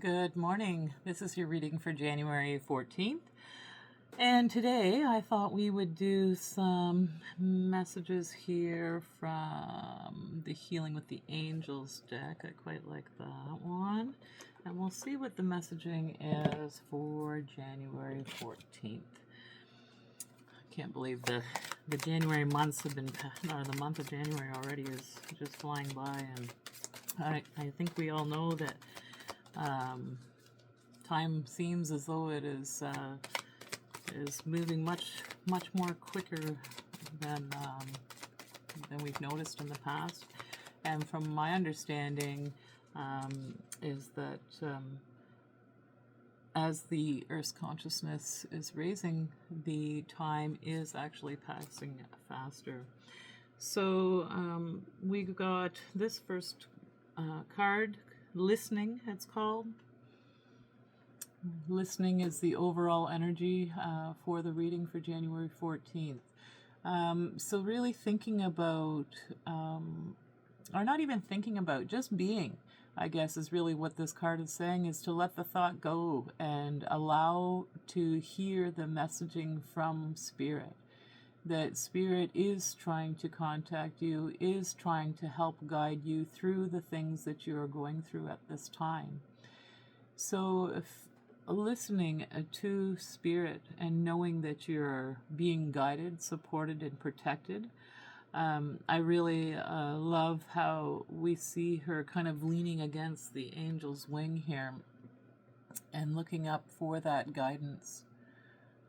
Good morning. This is your reading for January 14th. And today I thought we would do some messages here from the Healing with the Angels deck. I quite like that one. And we'll see what the messaging is for January 14th. I can't believe the January months have been, or the month of January already is just flying by. And I think we all know that time seems as though it is moving much more quicker than we've noticed in the past. And from my understanding, is that as the Earth's consciousness is raising, the time is actually passing faster. So we got this first card, Listening, it's called. Listening is the overall energy for the reading for January 14th. So really thinking about, or not even thinking about, just being, I guess, is really what this card is saying, is to let the thought go and allow to hear the messaging from Spirit. That Spirit is trying to contact you, is trying to help guide you through the things that you are going through at this time. So if listening to Spirit and knowing that you're being guided, supported, and protected, I really love how we see her kind of leaning against the angel's wing here and looking up for that guidance.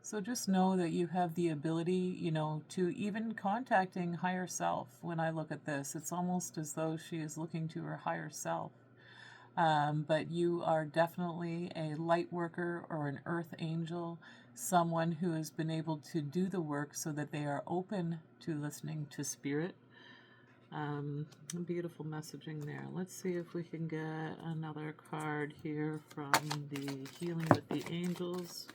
So just know that you have the ability, to even contacting higher self. When I look at this, it's almost as though she is looking to her higher self. But you are definitely a light worker or an earth angel, someone who has been able to do the work so that they are open to listening to Spirit. Beautiful messaging there. Let's see if we can get another card here from the Healing with the Angels.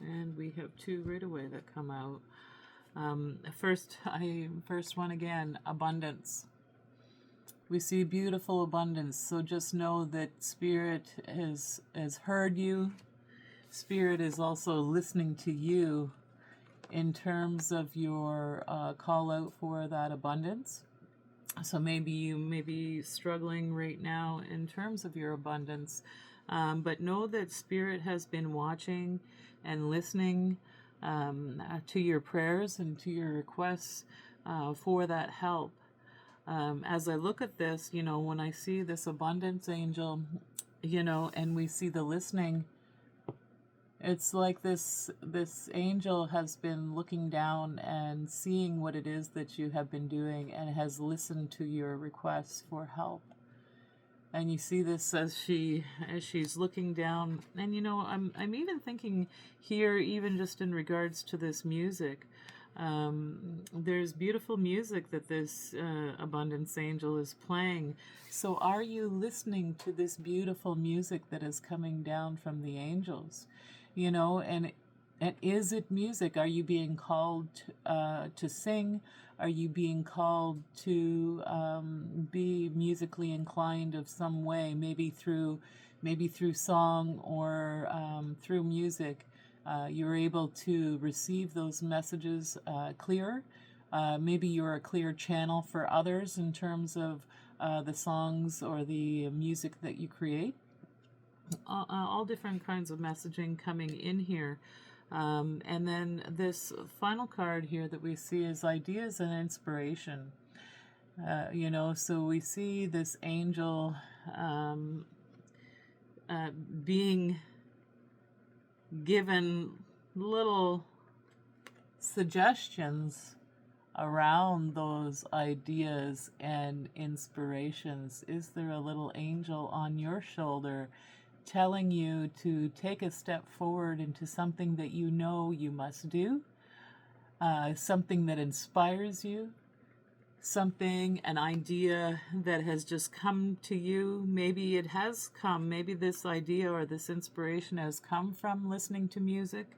And we have two right away that come out. First one again, abundance. We see beautiful abundance. So just know that Spirit has heard you. Spirit is also listening to you in terms of your call out for that abundance. So maybe you may be struggling right now in terms of your abundance. But know that Spirit has been watching and listening to your prayers and to your requests for that help. As I look at this, when I see this abundance angel, and we see the listening, it's like this angel has been looking down and seeing what it is that you have been doing and has listened to your requests for help. And you see this as she's looking down, and I'm even thinking here, even just in regards to this music, there's beautiful music that this abundance angel is playing. So are you listening to this beautiful music that is coming down from the angels? And is it music? Are you being called to sing? Are you being called to be musically inclined of some way, maybe through song or through music? You're able to receive those messages clearer. Maybe you're a clear channel for others in terms of the songs or the music that you create. All different kinds of messaging coming in here. And then this final card here that we see is ideas and inspiration. So we see this angel being given little suggestions around those ideas and inspirations. Is there a little angel on your shoulder telling you to take a step forward into something that you know you must do, something that inspires you, an idea that has just come to you? Maybe it has come, maybe this idea or this inspiration has come from listening to music.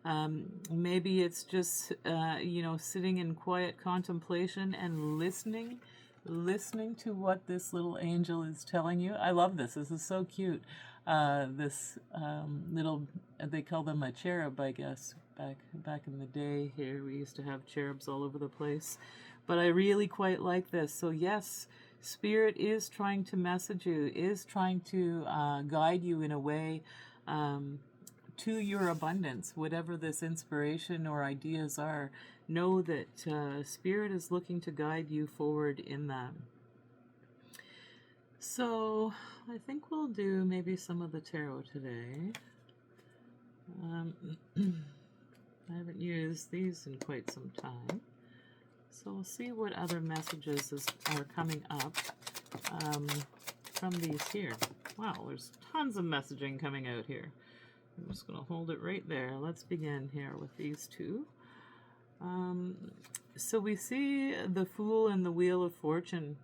Maybe it's just, sitting in quiet contemplation and listening listening to what this little angel is telling you. I love this. This is so cute. This little, they call them a cherub, I guess. Back in the day here, we used to have cherubs all over the place. But I really quite like this. So yes, Spirit is trying to message you, is trying to guide you in a way to your abundance, whatever this inspiration or ideas are. Know that Spirit is looking to guide you forward in that. So I think we'll do maybe some of the tarot today. I haven't used these in quite some time. So we'll see what other messages are coming up from these here. Wow, there's tons of messaging coming out here. I'm just going to hold it right there. Let's begin here with these two. So we see the Fool and the Wheel of Fortune.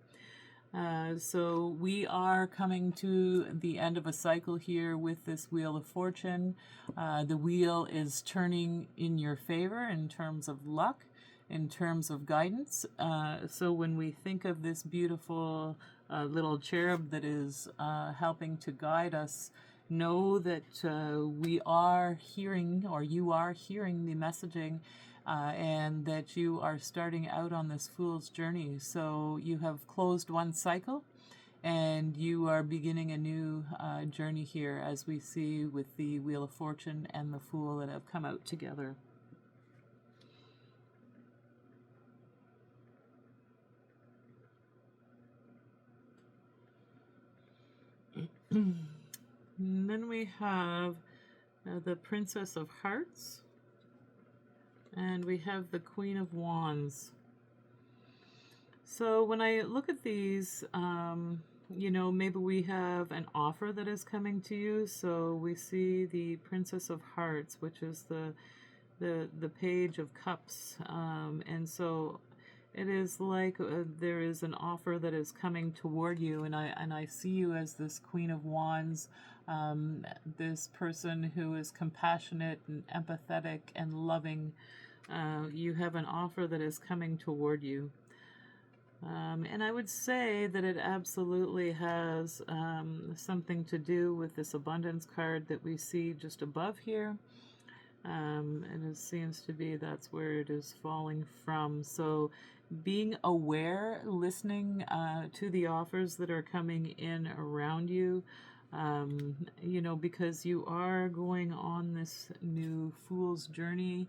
So we are coming to the end of a cycle here with this Wheel of Fortune. The wheel is turning in your favor in terms of luck, in terms of guidance. So when we think of this beautiful little cherub that is helping to guide us, know that we are hearing, or you are hearing the messaging, and that you are starting out on this Fool's journey. So you have closed one cycle and you are beginning a new journey here, as we see with the Wheel of Fortune and the Fool that have come out together. And then we have the Princess of Hearts, and we have the Queen of Wands. So when I look at these, you know, maybe we have an offer that is coming to you. So we see the Princess of Hearts, which is the Page of Cups, and so it is like there is an offer that is coming toward you, and I see you as this Queen of Wands, this person who is compassionate and empathetic and loving. You have an offer that is coming toward you. And I would say that it absolutely has something to do with this abundance card that we see just above here. And it seems to be that's where it is falling from. So being aware, listening to the offers that are coming in around you, you know, because you are going on this new Fool's journey,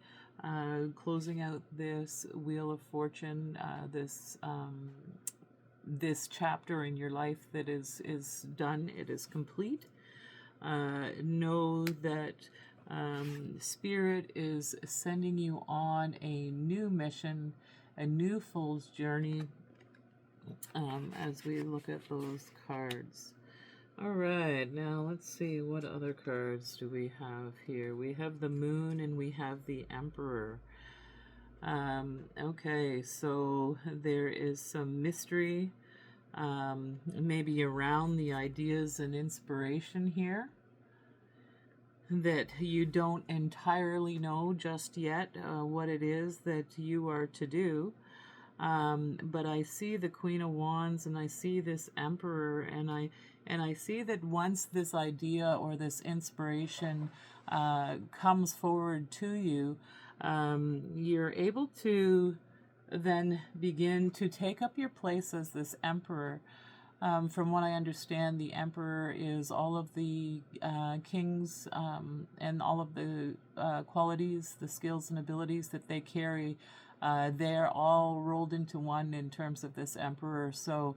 closing out this Wheel of Fortune, this chapter in your life that is done, it is complete. Know that Spirit is sending you on a new mission, a new Fool's journey, as we look at those cards. All right, now let's see, what other cards do we have here? We have the Moon and we have the Emperor. Okay, so there is some mystery, maybe around the ideas and inspiration here that you don't entirely know just yet what it is that you are to do. But I see the Queen of Wands and I see this Emperor, and I see that once this idea or this inspiration comes forward to you, you're able to then begin to take up your place as this Emperor. From what I understand, the Emperor is all of the kings and all of the qualities, the skills and abilities that they carry. They're all rolled into one in terms of this Emperor. So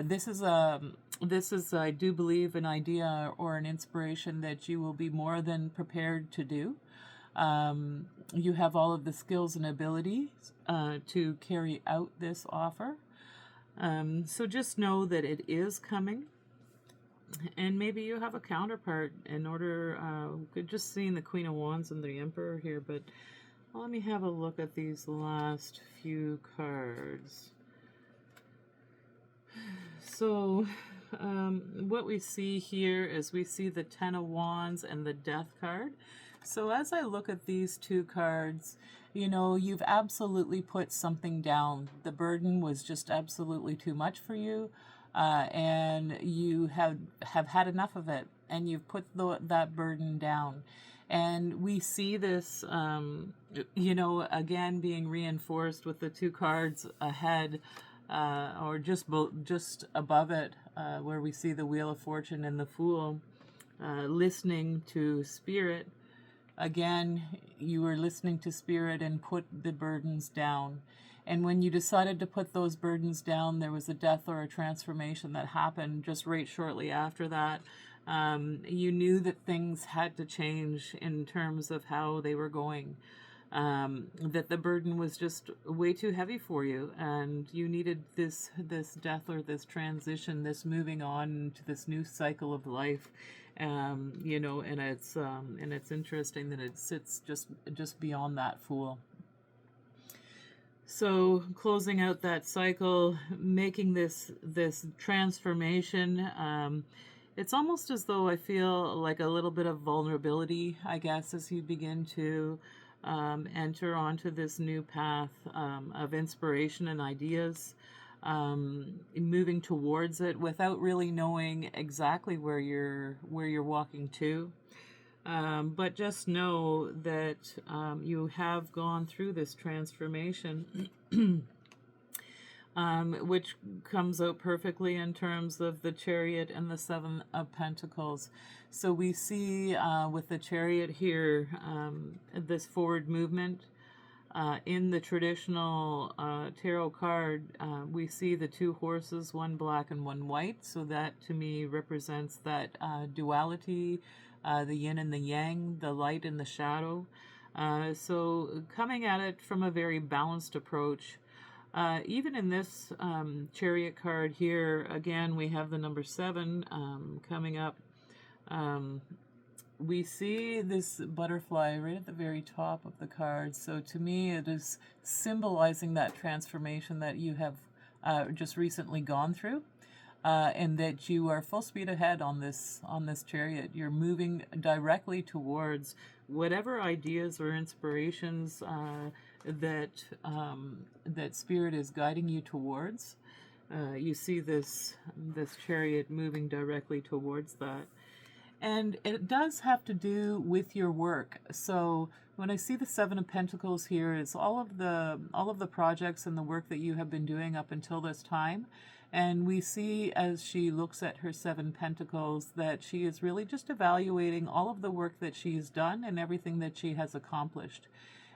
this is, I do believe, an idea or an inspiration that you will be more than prepared to do. You have all of the skills and abilities to carry out this offer. So just know that it is coming, and maybe you have a counterpart in order, just seeing the Queen of Wands and the Emperor here, but let me have a look at these last few cards. So what we see here is we see the Ten of Wands and the Death card. So as I look at these two cards, you know, you've absolutely put something down. The burden was just absolutely too much for you, and you have had enough of it, and you've put that burden down. And we see this, you know, again being reinforced with the two cards ahead, or just above it, where we see the Wheel of Fortune and the Fool, listening to Spirit. Again, you were listening to Spirit and put the burdens down. And when you decided to put those burdens down, there was a death or a transformation that happened just right shortly after that. You knew that things had to change in terms of how they were going. That the burden was just way too heavy for you, and you needed this death or this transition, this moving on to this new cycle of life. You know, and it's interesting that it sits just beyond that Fool. So closing out that cycle, making this transformation, it's almost as though I feel like a little bit of vulnerability, I guess, as you begin to enter onto this new path of inspiration and ideas, moving towards it without really knowing exactly where you're walking to. But just know that you have gone through this transformation, which comes out perfectly in terms of the Chariot and the Seven of Pentacles. So we see with the Chariot here, this forward movement. In the traditional tarot card, we see the two horses, one black and one white. So that to me represents that duality, the yin and the yang, the light and the shadow. So coming at it from a very balanced approach. Even in this Chariot card here, again, we have the number 7 coming up. We see this butterfly right at the very top of the card. So to me, it is symbolizing that transformation that you have just recently gone through, and that you are full speed ahead on this Chariot. You're moving directly towards whatever ideas or inspirations that Spirit is guiding you towards. You see this Chariot moving directly towards that. And it does have to do with your work. So when I see the Seven of Pentacles here, it's all of the projects and the work that you have been doing up until this time. And we see, as she looks at her 7 pentacles, that she is really just evaluating all of the work that she's done and everything that she has accomplished.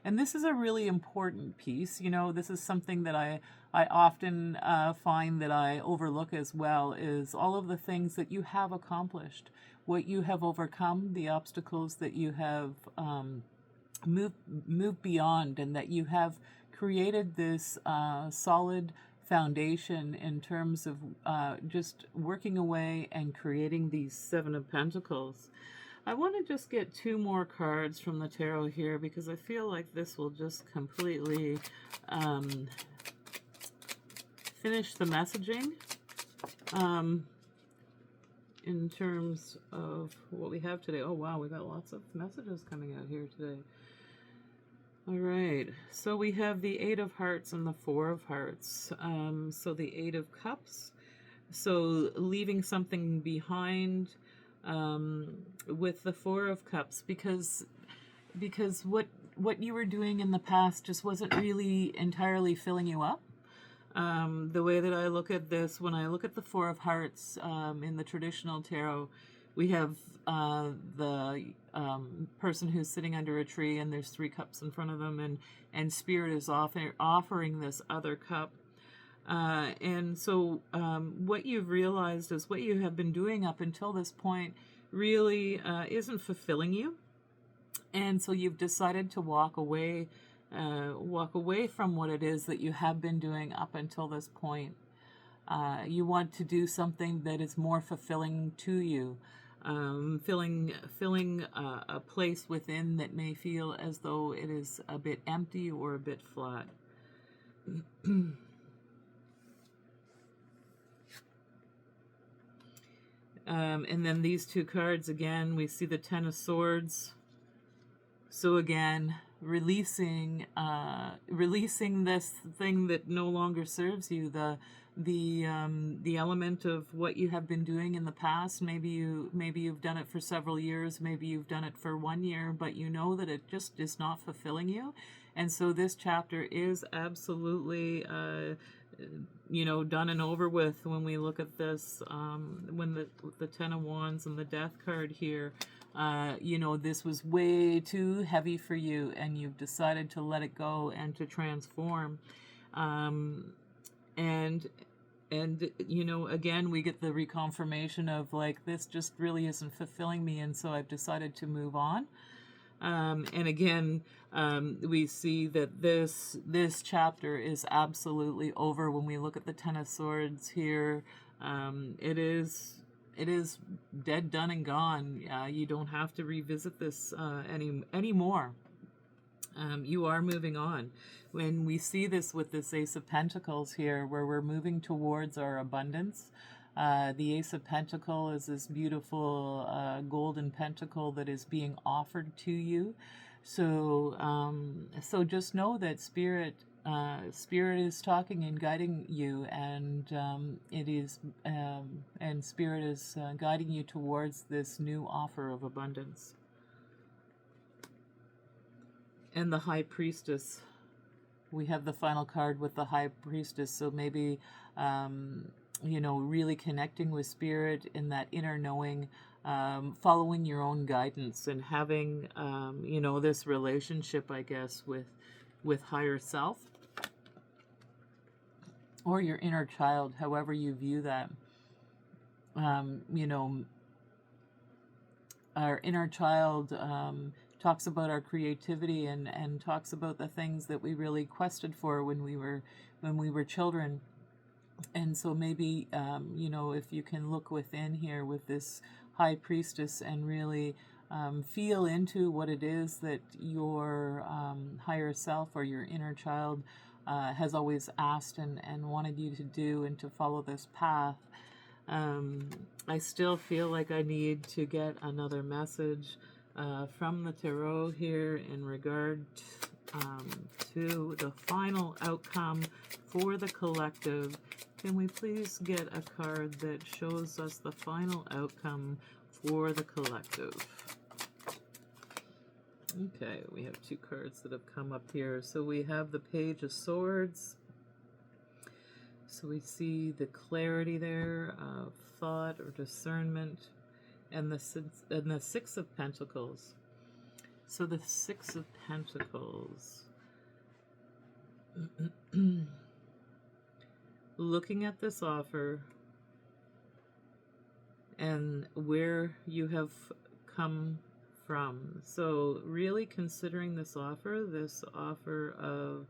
And this is a really important piece. You know, this is something that I often find that I overlook as well, is all of the things that you have accomplished, what you have overcome, the obstacles that you have moved beyond, and that you have created this solid foundation in terms of just working away and creating these 7 of Pentacles. I want to just get 2 more cards from the tarot here, because I feel like this will just completely finish the messaging in terms of what we have today. Oh wow, we got lots of messages coming out here today. All right, so we have the 8 of Hearts and the 4 of Hearts. So the 8 of Cups, so leaving something behind, with the 4 of Cups, because what you were doing in the past just wasn't really entirely filling you up. The way that I look at this, when I look at the 4 of Hearts in the traditional tarot, we have the person who's sitting under a tree, and there's 3 cups in front of them, and Spirit is offering this other cup. And so what you've realized is what you have been doing up until this point really isn't fulfilling you. And so you've decided to walk away from what it is that you have been doing up until this point. You want to do something that is more fulfilling to you, filling a place within that may feel as though it is a bit empty or a bit flat. And then these 2 cards again, we see the 10 of Swords. So again, releasing this thing that no longer serves you, the element of what you have been doing in the past. Maybe you've done it for several years, maybe you've done it for 1 year, but you know that it just is not fulfilling you. And so this chapter is absolutely done and over with when we look at this. When the Ten of Wands and the Death card here, this was way too heavy for you, and you've decided to let it go and to transform. And again, we get the reconfirmation of like, this just really isn't fulfilling me, and so I've decided to move on. And again, we see that this chapter is absolutely over. When we look at the Ten of Swords here, it is dead, done, and gone. You don't have to revisit this anymore. You are moving on. When we see this with this Ace of Pentacles here, where we're moving towards our abundance, the Ace of Pentacles is this beautiful golden pentacle that is being offered to you. So just know that Spirit is talking and guiding you, and and Spirit is guiding you towards this new offer of abundance. And the High Priestess. We have the final card with the High Priestess. So maybe, really connecting with Spirit in that inner knowing, following your own guidance, and having, this relationship, I guess, with higher self or your inner child, however you view that. Our inner child talks about our creativity and talks about the things that we really quested for when we were children. And so maybe, if you can look within here with this High Priestess and really feel into what it is that your higher self or your inner child has always asked and wanted you to do, and to follow this path. I still feel like I need to get another message from the tarot here in regard to the final outcome for the collective. Can we please get a card that shows us the final outcome for the collective? Okay, we have two cards that have come up here. So we have the Page of Swords. So we see the clarity there of thought or discernment, and the Six of Pentacles. So the Six of Pentacles. Looking at this offer and where you have come from. So really considering this offer of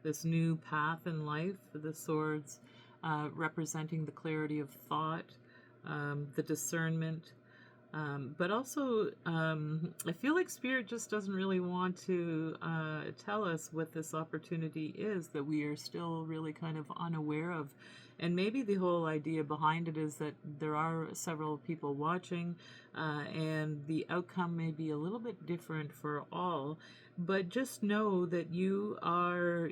this new path in life, the swords representing the clarity of thought, the discernment, but also I feel like Spirit just doesn't really want to tell us what this opportunity is that we are still really kind of unaware of. And maybe the whole idea behind it is that there are several people watching, and the outcome may be a little bit different for all. But just know that you are,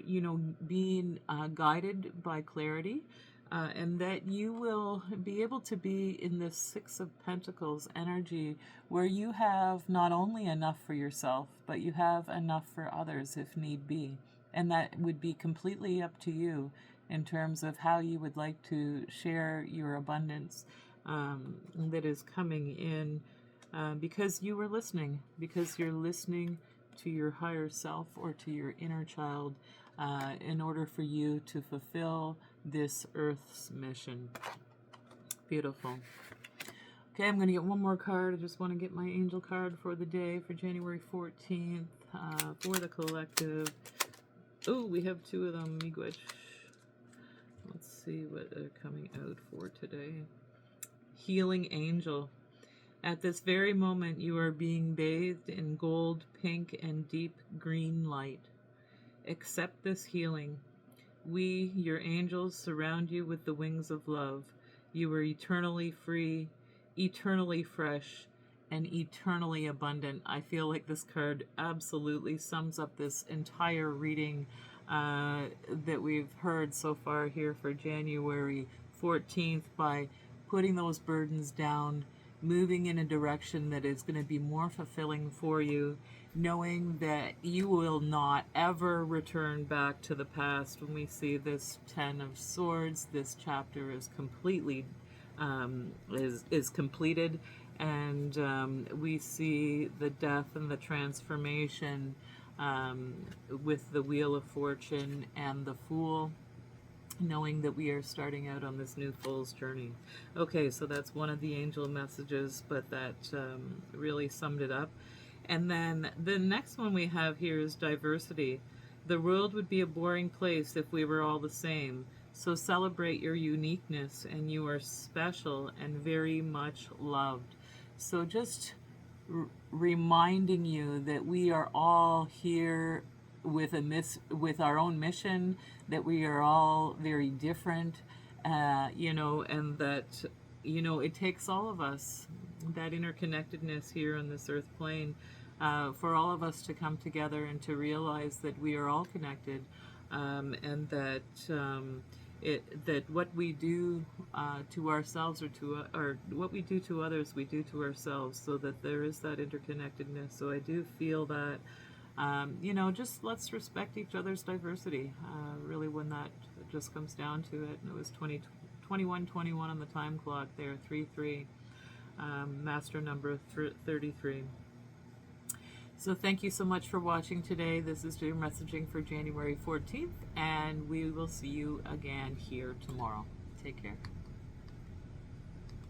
being guided by clarity, and that you will be able to be in this Six of Pentacles energy where you have not only enough for yourself, but you have enough for others if need be. And that would be completely up to you in terms of how you would like to share your abundance that is coming in, because you were listening, because you're listening to your higher self or to your inner child in order for you to fulfill this Earth's mission. Beautiful. Okay, I'm going to get one more card. I just want to get my angel card for the day for January 14th for the collective. Oh, we have two of them. Miigwech. Let's see what they're coming out for today. Healing Angel. At this very moment, you are being bathed in gold, pink, and deep green light. Accept this healing. We, your angels, surround you with the wings of love. You are eternally free, eternally fresh, and eternally abundant. I feel like this card absolutely sums up this entire reading that we've heard so far here for January 14th by putting those burdens down, moving in a direction that is going to be more fulfilling for you, knowing that you will not ever return back to the past. When we see this Ten of Swords, this chapter is completely is completed, and we see the death and the transformation with the Wheel of Fortune and the Fool, knowing that we are starting out on this new Fool's journey. Okay, so that's one of the angel messages, but that really summed it up. And then the next one we have here is diversity. The world would be a boring place if we were all the same. So celebrate your uniqueness, and you are special and very much loved. So just reminding you that we are all here with with our own mission, that we are all very different, and that it takes all of us, that interconnectedness here on this earth plane, for all of us to come together and to realize that we are all connected, and that that what we do to ourselves or what we do to others, we do to ourselves, so that there is that interconnectedness. So I do feel that, just let's respect each other's diversity, really, when that just comes down to it. And it was 21 on the time clock there, 3-3, master number 33. So thank you so much for watching today. This is your messaging for January 14th, and we will see you again here tomorrow. Take care.